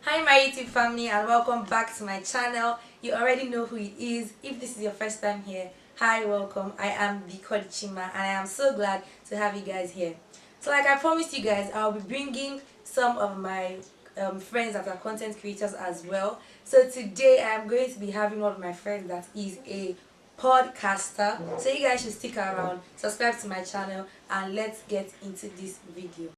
Hi my YouTube family and welcome back to my channel. You already know who it is. If this is your first time here, hi, welcome. I am the Chima and I am so glad to have you guys here. So like I promised you guys, I'll be bringing some of my friends that are content creators as well. So today I am going to be having one of my friends that is a podcaster. So you guys should stick around, subscribe to my channel, and let's get into this video.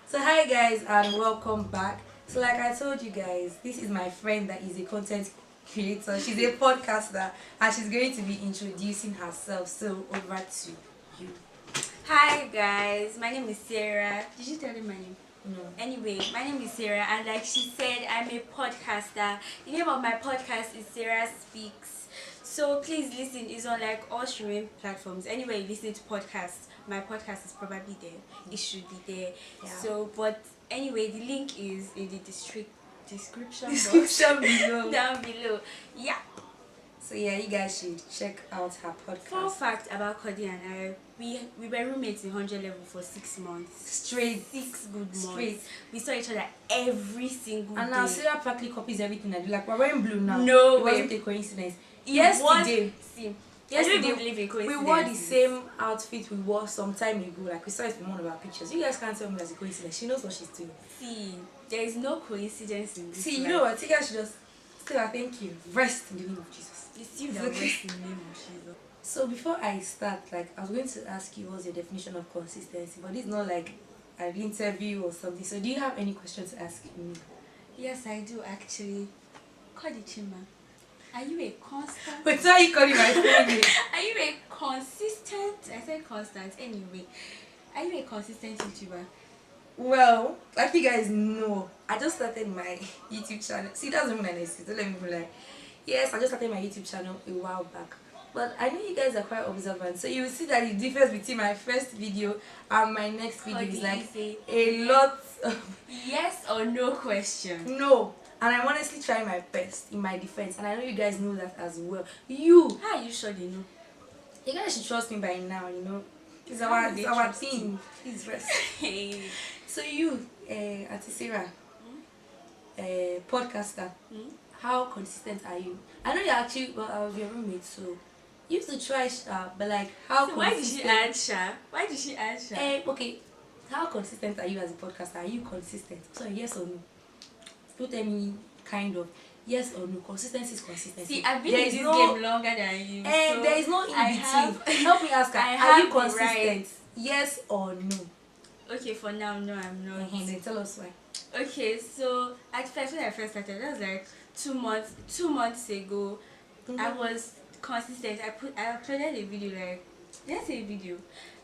So hi guys and welcome back. So like I told you guys, this is my friend that is a content creator. She's a podcaster and she's going to be introducing herself. So over to you. Hi guys, my name is Sarah. Did you tell them my name? No. Anyway, my name is Sarah and like she said, I'm a podcaster. The name of my podcast is Sarah Speaks. So please listen, it's on like all streaming platforms. Anyway, you listen to podcasts, my podcast is probably there. It should be there. Yeah. So but anyway, the link is in the description Description box below. down below. Yeah. So yeah, you guys should check out her podcast. Fun fact about Cody and I, we were roommates in 100 level for 6 months. Straight. 6 good months. Straight. We saw each other every single And day. now Sarah practically copies everything I do. Like we're wearing blue now. No it way. wasn't a coincidence. Yesterday, I don't Yesterday even believe in we wore the coincidences. same outfit we wore some time ago. Like we saw it from one of our pictures. You guys can't tell me that's a coincidence. She knows what she's doing. See, there is no coincidence in this. See, you life. know what? You guys should just still thank you. Rest in the name of Jesus. It's you that rest in the name of Jesus. So before I start, like I was going to ask you what's your definition of consistency, but this is not like an interview or something. So do you have any questions to ask me? Yes, I do actually. Cody Chima, are you a constant? But why are you calling my phone name? Are you a consistent? I said constant anyway. Are you a consistent YouTuber? Well, like you guys know, I just started my YouTube channel. See, that's even an excuse. Don't let me be like, yes, I just started my YouTube channel a while back. But I know you guys are quite observant, so you will see that the difference between my first video and my next video is like a lot of Yes or no question. no. And I'm honestly trying my best in my defense, and I know you guys know that as well. You How are you sure they know? guys should trust me by now, you know. It's How our, do they it's our trust thing. Please rest. Hey. So you, Auntie Sarah, podcaster, how consistent are you? I know you're actually, well, I was your roommate, so you used to try, but like, how So why did she consistent? answer? Why did she answer? Okay, how consistent are you as a podcaster? Are you consistent? So yes or no? Don't tell me kind of. Yes or no? Consistency is consistency. See, I've been There in is this no- game longer than you. And so there is no in I between. have- Help me ask her. I Are you have the consistent? right. Yes or no? Okay, for now, no, I'm not. Then tell us why. Okay, so at first when I first started, that was like 2 months ago. I was consistent. I uploaded a video like let's say a video.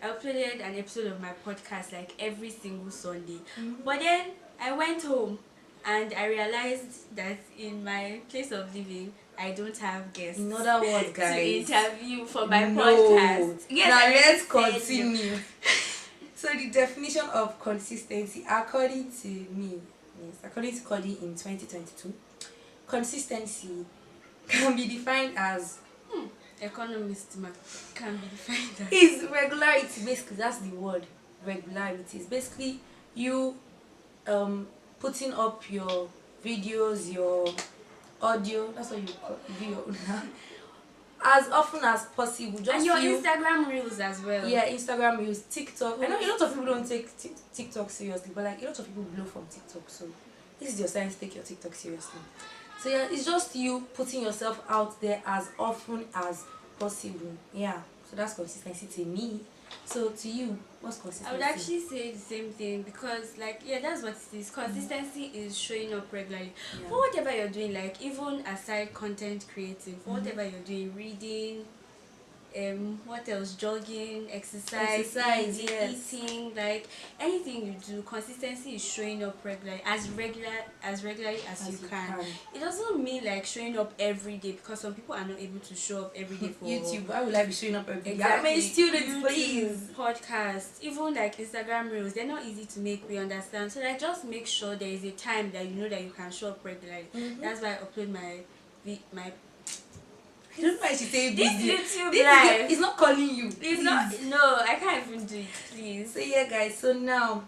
I uploaded an episode of my podcast like every single Sunday. But then I went home and I realized that in my place of living I don't have guests. In other words, to guys, interview for my no. podcast. Yes, Now I already let's said continue. So the definition of consistency, according to me, yes, according to Cody in 2022, consistency can be defined as Economist man can be defined as is regularity. Basically, that's the word. Regularity is basically you putting up your videos, your audio. That's what you call video now. As often as possible. Just and your you, Instagram reels as well. yeah, Instagram reels, TikTok. I know a lot of people don't take TikTok seriously, but like a lot of people blow from TikTok. So this is your sign to take your TikTok seriously. So yeah, it's just you putting yourself out there as often as possible. Yeah. So that's consistency to me. So to you, what's consistency? I would actually say the same thing because like yeah, that's what it is. Consistency is showing up regularly for whatever you're doing, like even aside content creating, for whatever you're doing, reading, what else, jogging, exercise, eating, yes. eating, like anything you do, consistency is showing up regularly as regularly as you can. It doesn't mean like showing up every day because some people are not able to show up every day for YouTube. Why would I be showing up every day? exactly. I'm a student, YouTube, please. Podcasts, even like Instagram reels, they're not easy to make, we understand. So like just make sure there is a time that you know that you can show up regularly. That's why I upload my I don't know why she say This busy. YouTube This live. is not calling you. It's not. No, I can't even do it. Please. So yeah, guys. So now,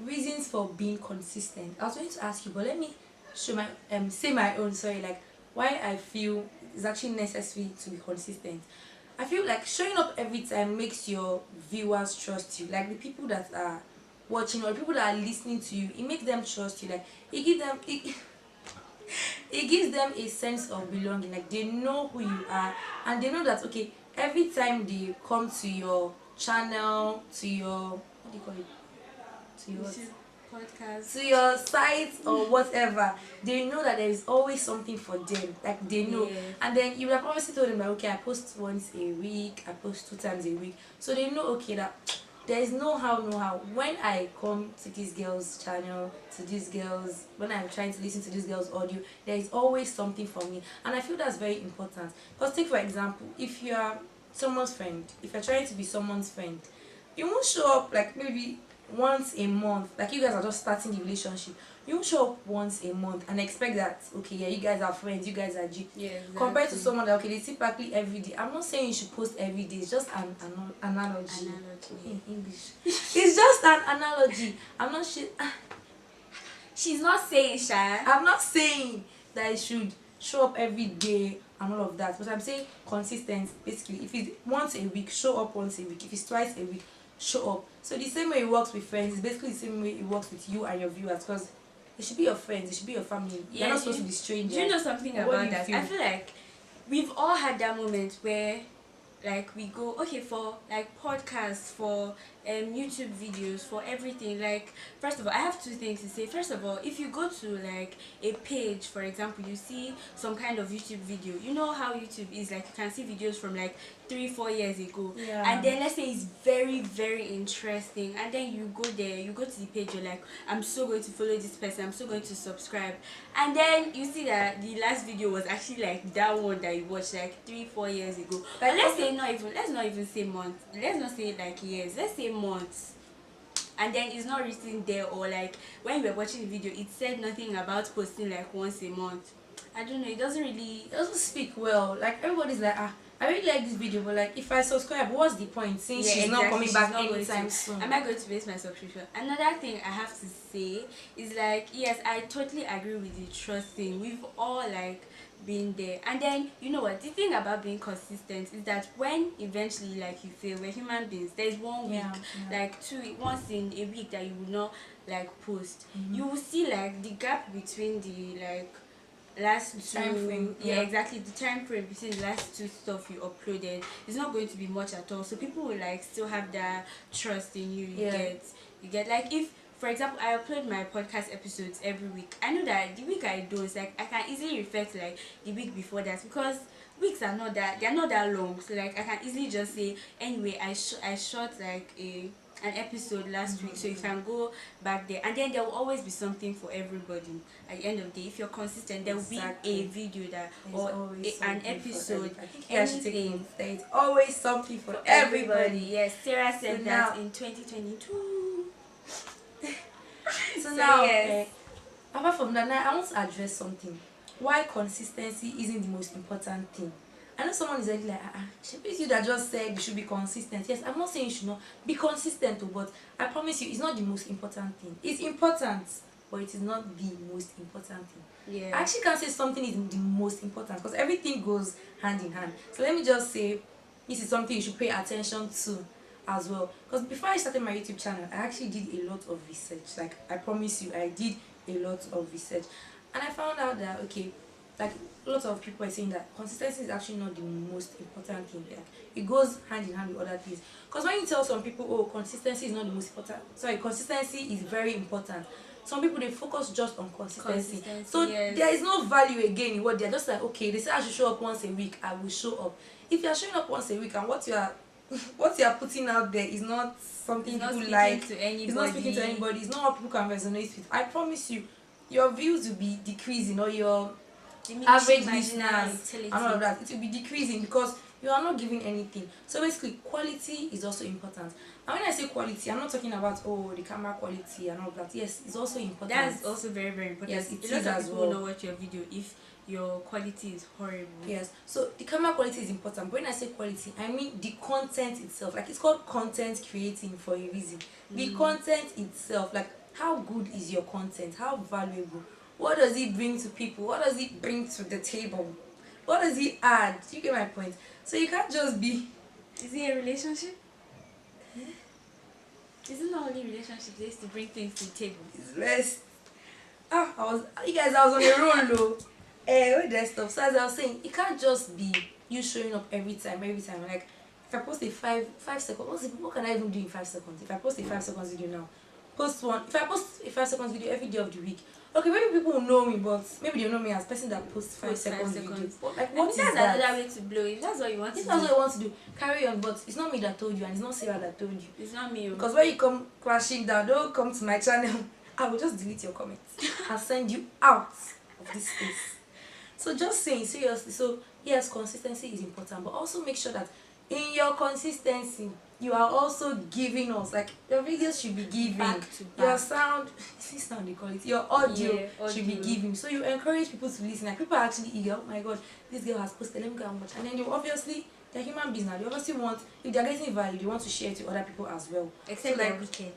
reasons for being consistent. I was going to ask you, but let me show my say my own. Sorry, like why I feel it's actually necessary to be consistent. I feel like showing up every time makes your viewers trust you. Like the people that are watching or the people that are listening to you, it makes them trust you. Like it gives them it gives them a sense of belonging. Like they know who you are, and they know that okay, every time they come to your channel, to your what do you call it, to your YouTube podcast. to your site or whatever, they know that there is always something for them. Like they know. Yeah. And then you would have obviously told them that okay, I post once a week, I post 2 times a week. So they know okay that there is no how, no how. When I come to this girl's channel, to these girls, when I'm trying to listen to this girl's audio, there is always something for me. And I feel that's very important. Because take for example, if you are someone's friend, if you're trying to be someone's friend, you won't show up like maybe once a month, like you guys are just starting the relationship. You won't show up once a month and expect that okay, yeah, you guys are friends, you guys are G. Yeah, exactly. Compared to someone that okay, they see practically every day. I'm not saying you should post every day, it's just an analogy. In English. It's just an analogy. I'm not sure. She's not saying Sha. I'm not saying that you should show up every day and all of that, but I'm saying consistent. Basically, if it's once a week, show up once a week. If it's twice a week, show up. So the same way it works with friends is basically the same way it works with you and your viewers, because they should be your friends, they should be your family. You're not supposed to be strangers. Do you know something Or what do about you that? feel? I feel like we've all had that moment where like we go okay for like podcasts, for YouTube videos, for everything. Like first of all, I have two things to say. First of all, if you go to like a page, for example, you see some kind of YouTube video, you know how YouTube is, like you can see videos from like 3-4 years ago. Yeah. And then let's say it's very very interesting, and then you go there, you go to the page, you're like, I'm so going to follow this person, I'm so going to subscribe, and then you see that the last video was actually like that one that you watched like 3-4 years ago. Like, But let's not even say months, let's not say like years, let's say months, and then it's not written there, or like when you were watching the video it said nothing about posting like once a month. I don't know, it doesn't speak well. Like everybody's like, I really like this video, but like if I subscribe, what's the point? Since she's not coming back anytime soon. Am I going to waste my subscription? Another thing I have to say is like, yes, I totally agree with the trust thing. We've all like been there. And then you know what, the thing about being consistent is that when eventually like you fail, we're human beings, there's 1 week, like once in a week that you will not like post. You will see like the gap between the like last two time frame. Yeah, exactly, the time frame between the last two stuff you uploaded is not going to be much at all, so people will like still have that trust in you. You get like, if for example I upload my podcast episodes every week, I know that the week I don't, like I can easily refer to like the week before that, because weeks are not that, they're not that long, so like I can easily just say anyway I shot like an episode last week, so you can go back there, and then there will always be something for everybody. At the end of the day, if you're consistent, there will be a video that an episode, anything. There's always something for everybody. Yes, Sarah said that in 2022. So now, yes. Apart from that, now I want to address something. Why consistency isn't the most important thing. I know someone is like, it's you that just said you should be consistent. Yes, I'm not saying you should not be consistent, but I promise you, it's not the most important thing. It's important, but it is not the most important thing. Yeah. I actually can't say something is the most important, because everything goes hand in hand. So let me just say, this is something you should pay attention to as well. Because before I started my YouTube channel, I actually did a lot of research. Like, I promise you, I did a lot of research. And I found out that, okay, like a lot of people are saying that consistency is actually not the most important thing. Like, it goes hand in hand with other things. Because when you tell some people, oh, consistency is not the most important, sorry, consistency is very important, some people, they focus just on consistency. So there is no value again in what they're just like, okay, they say I should show up once a week, I will show up. If you're showing up once a week and what you are putting out there is not something people like, it's not speaking to anybody, it's not what people can resonate with, I promise you, your views will be decreasing, or your average listeners and all of that, it will be decreasing, because you are not giving anything. So basically, quality is also important. And when I say quality, I'm not talking about the camera quality and all of that. Yes, it's also important. That's also very very important. Yes, it a lot is of as people well. will not watch your video if your quality is horrible. Yes, so the camera quality is important, but when I say quality, I mean the content itself. Like, it's called content creating for a reason. The content itself, like, how good is your content? How valuable? What does it bring to people? What does it bring to the table? What does it add? You get my point? So you can't just be. Is it a relationship? Is it not only relationships they used to bring things to the table? It's less. I was on a roll though. Where did I stop? So as I was saying, it can't just be you showing up every time. Like, if I post a 5 seconds, what can I even do in 5 seconds? If I post a 5 seconds video now, post one. If I post a 5 seconds video every day of the week, okay, maybe people will know me, but maybe they know me as person that posts 5 seconds video. But like, what is that's that? another way to blow. If that's what you want If to that's do, what you want to do, carry on. But it's not me that told you, and it's not Sarah that told you. it's not me. Because when you come crashing down, don't come to my channel. I will just delete your comments and send you out of this space. So just saying, seriously. So yes, consistency is important, but also make sure that in your consistency, you are also giving us, like, your videos should be giving. Back to Your back. sound, sound they call it, your audio, Yeah, should be audio. giving. So you encourage people to listen. Like, people are actually eager. Oh my god, this girl has posted, let me go and watch. And then you obviously, they're human beings now. They obviously want, if they're getting value, they want to share it to other people as well. Except So, like like, wicked.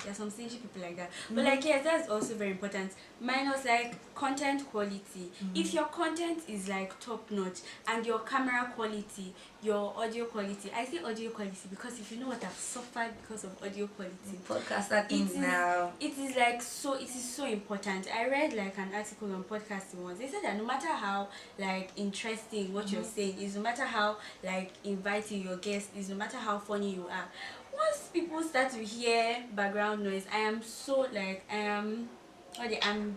There are some stingy people like that. But like, yes, that's also very important. Minus like content quality. If your content is like top notch and your camera quality, your audio quality. I say audio quality because if you know what I've suffered because of audio quality. podcaster things now. It is like so. It is so important. I read like an article on podcasting once. They said that no matter how like interesting what you're saying is, no matter how like inviting your guest is, no matter how funny you are, once people start to hear background noise, I'm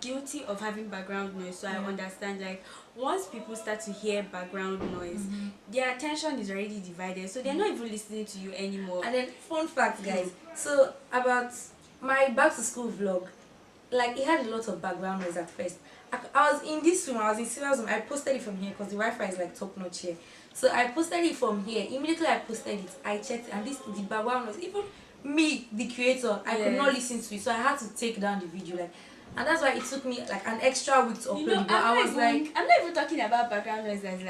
guilty of having background noise, so I understand. Like, once people start to hear background noise, their attention is already divided, so they're not even listening to you anymore. And then, fun fact, guys. So about my back to school vlog, like, it had a lot of background noise at first. I was in this room, I was in serious room. I posted it from here because the Wi-Fi is like top notch here. So I posted it from here. Immediately I posted it, I checked, and the background noise, even me, the creator, I could not listen to it. So I had to take down the video, like, and that's why it took me like an extra week to upload it. But I was like, I'm not even talking about background noise as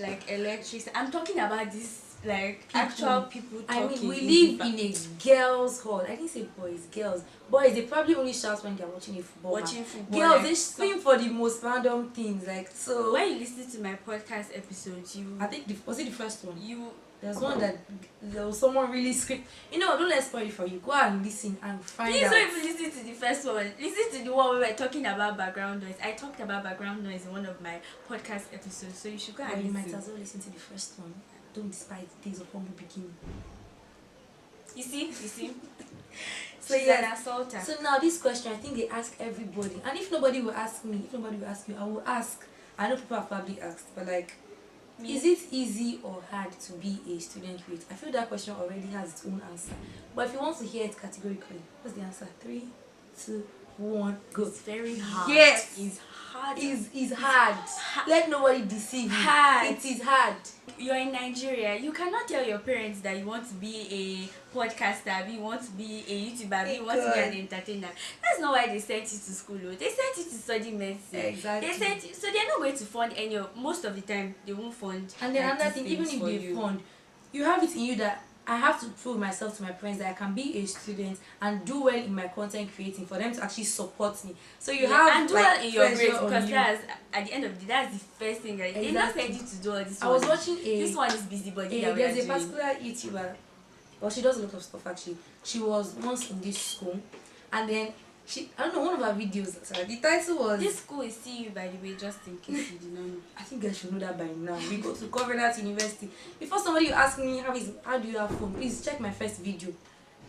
like electricity. I'm talking about this like actual people talking. I mean, we live in a girls' hall. I didn't say boys, girls. Boys, they probably only shout when they're watching a football match. Girls, like, they scream for the most random things. Like, so when you listen to my podcast episodes, I think was it the first one? There's one Oh. that there was someone really scream. You know, don't let spoil it for you. Go and listen and find Please out. don't even listen to the first one. Listen to the one where we were talking about background noise. I talked about background noise in one of my podcast episodes, so you should go and Well, you listen. might as well listen to the first one. Don't despise the days of humble beginning. You see? So She's yeah, an assaulter. so now this question, I think they ask everybody, and if nobody will ask me, I will ask. I know people have probably asked, but like, is it easy or hard to be a student creator? I feel that question already has its own answer, but if you want to hear it categorically, what's the answer? 3, 2, 1, go. It's very hard. Yes, It's hard. It's hard. Let nobody deceive you. Hard. It is hard. You're in Nigeria. You cannot tell your parents that you want to be a podcaster, you want to be a YouTuber, you want to be an entertainer. That's not why they sent you to school. They sent you to study medicine. Exactly. They sent you, so they're not going to fund any of. Most of the time, they won't fund. And then like, another these thing, even things if for they you. fund, you have it in you that I have to prove myself to my parents that I can be a student and do well in my content creating for them to actually support me. So you have and do like well in your pressure grades on because you. that's at the end of the day, that's the first thing that they not send you to do all this. I was watching this one is busybody. there's a particular YouTuber. Well, she does a lot of stuff actually. She was once in this school, and then I don't know, one of her videos. Sorry, the title was. This school is CU, by the way, just in case you did not know. I think I should know that by now. We go to Covenant University. Before somebody will ask me how do you have phone, please check my first video.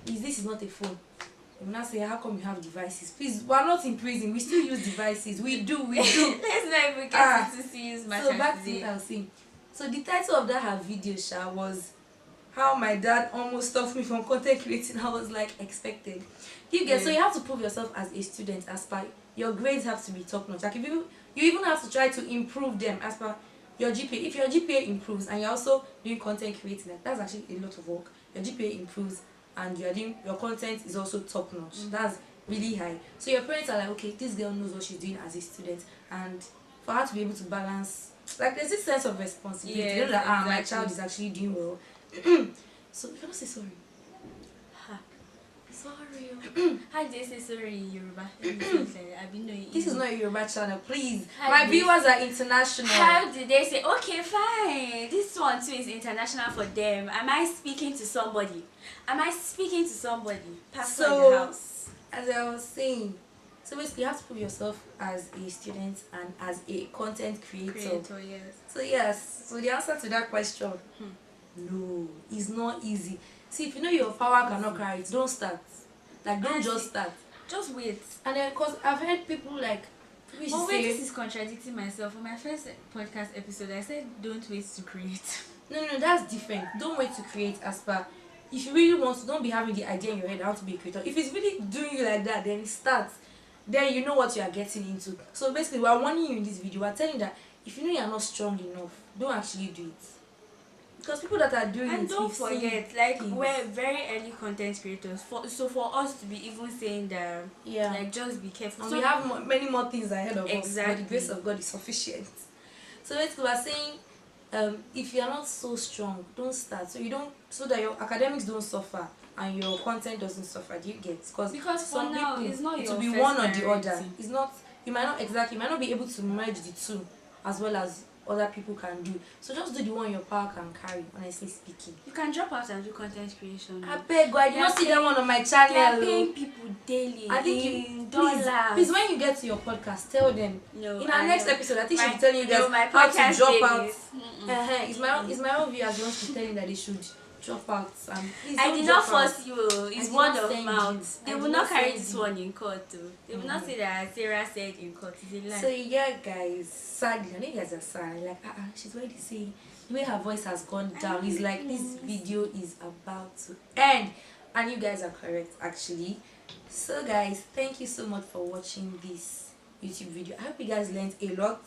This is not a phone. You will not say how come you have devices. Please, we are not in prison. We still use devices. We do. Let's not even get into CU's matter So back to today. what I was saying. So the title of that her video was how my dad almost stopped me from content creating. I was like, expected. You get so you have to prove yourself as a student as per your grades have to be top notch. Like if you even have to try to improve them as per your GPA. If your GPA improves and you're also doing content creating, like, that's actually a lot of work. Your GPA improves and your content is also top notch. That's really high. So your parents are like, okay, this girl knows what she's doing as a student, and for her to be able to balance, like there's this sense of responsibility. You know Yes, that my exactly. child is actually doing well. So you cannot say sorry. Ha. Sorry. How do they say sorry in Yoruba? Let me say it like that. I've been knowing This is not a Yoruba channel, please. How My do they viewers are international. How did they say, okay, fine, this one too is international for them? Am I speaking to somebody? Am I speaking to somebody? Pastor in the So, house. as I was saying, so basically you have to put yourself as a student and as a content creator. Yes. So yes, so the answer to that question, no, it's not easy. See, if you know your power cannot carry it, don't start. Like, don't just start. Just wait. And then, cause I've heard people like, But wait, this is contradicting myself. On my first podcast episode, I said don't wait to create. no, that's different. Don't wait to create as per. If you really want to, don't be having the idea in your head how to be a creator. If it's really doing you like that, then start. Then you know what you are getting into. So basically, we are warning you in this video. We are telling that if you know you are not strong enough, don't actually do it. Because people that are doing it, And don't we've seen forget, like things. we're very early content creators. So for us to be even saying that, Yeah. like just be careful. And So we have many more things ahead of us. But Exactly. the grace of God is sufficient. So basically, we are saying, if you are not so strong, don't start. So that your academics don't suffer and your content doesn't suffer. Do you get? Because for now, it's not it your will be first one or the priority. other. It's not. You might not be able to merge the two as well as other people can do. So just do the one your power can carry. Honestly speaking. You can drop out and do content creation. I beg God, you don't see that one on my They are channel. paying people daily. I think in please, dollars. please, when you get to your podcast, tell them. No, In our I next know. episode, I think My- she'll be telling you guys no, my how to podcast drop out. babies. It's my own viewers wants to tell you that they should drop out. Please I don't did drop not out. force you. It's did word not of send mouth. you. They I will did not not carry send this you. one in court too. They will not say that Sarah said in court. It's a lie. So yeah, guys, sadly, I know you guys are sad. Like, she's already saying the way her voice has gone down. It's like this video is about to end, and you guys are correct, actually. So guys, thank you so much for watching this YouTube video. I hope you guys learned a lot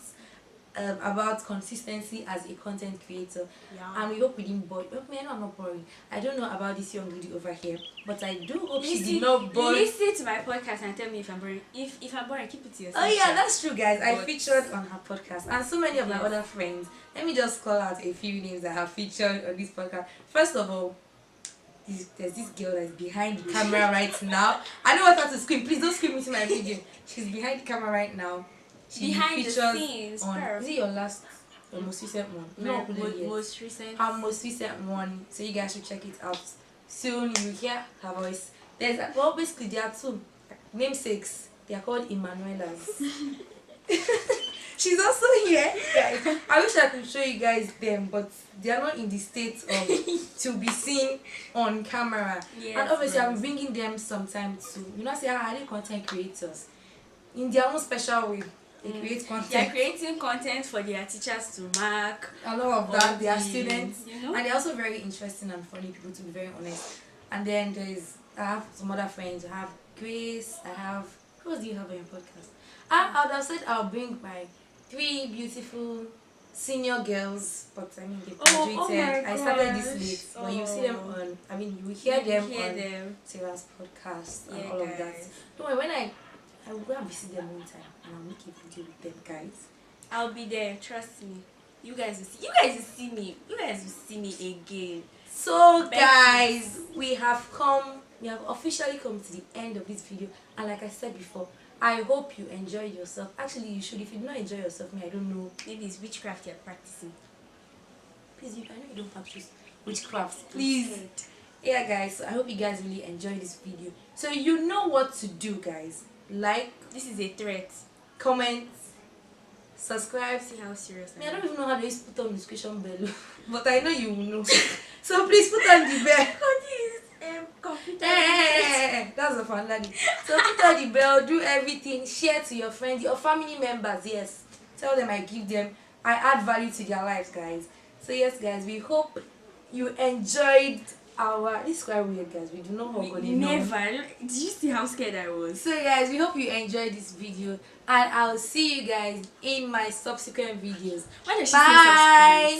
about consistency as a content creator, and we hope we didn't bore you. I know I'm not boring. I don't know about this young lady over here, but I do hope she did not bore. Listen to my podcast and tell me if I'm boring. If I'm boring, keep it to yourself. Oh yeah, that's true, guys. I But- featured on her podcast, and so many of my Yes. other friends. Let me just call out a few names that have featured on this podcast. First of all, there's this girl that's behind the camera right now. I don't want her to scream. Please don't scream into my video. She's behind the camera right now. She Behind the features scenes, on. girl. Is it your most recent one? My No, most recent. her most recent one. So you guys should check it out. Soon you hear her voice. Well, basically there are two namesakes. They are called Emanuelas. She's also here, guys. I wish I could show you guys them, but they are not in the state of to be seen on camera. Yes, And obviously, yes. I'm bringing them sometime too. You know, say how are they content creators in their own special way. They create content. They are creating content for their teachers to mark. A lot of that. They are the- students, you know? and they're also very interesting and funny people, to be very honest. And then I have some other friends. I have Grace. Who else do you have on your podcast? I would have said I'll bring my 3 beautiful senior girls, but I mean they graduated. I started this late, but you see them on. I mean you will hear them on Sarah's podcast and Yeah, all of that. guys. Don't worry, when I will go and visit them one time and I'll make a video with them, guys. I'll be there. Trust me. You guys will see. You guys will see me. You guys will see me again. So guys, we have officially come to the end of this video, and like I said before, I hope you enjoyed yourself. Actually, you should. If you did not enjoy yourself, I don't know. Maybe it's witchcraft you're practicing. Please, I know you don't practice witchcraft. Please. Yeah, guys. So I hope you guys really enjoyed this video. So you know what to do, guys. Like, This is a threat. comment, subscribe. See how serious I don't even know how to put on the description bell, but I know you will know. So please put on the bell. Computer. That's a fun lady. So put on the bell, do everything, share to your friends, your family members. Yes, tell them I add value to their lives, guys. So yes, guys, we hope you enjoyed this is quite weird, guys. We do not hug on Never. Did you see how scared I was? So guys, we hope you enjoyed this video, and I'll see you guys in my subsequent videos. Why does she say Bye.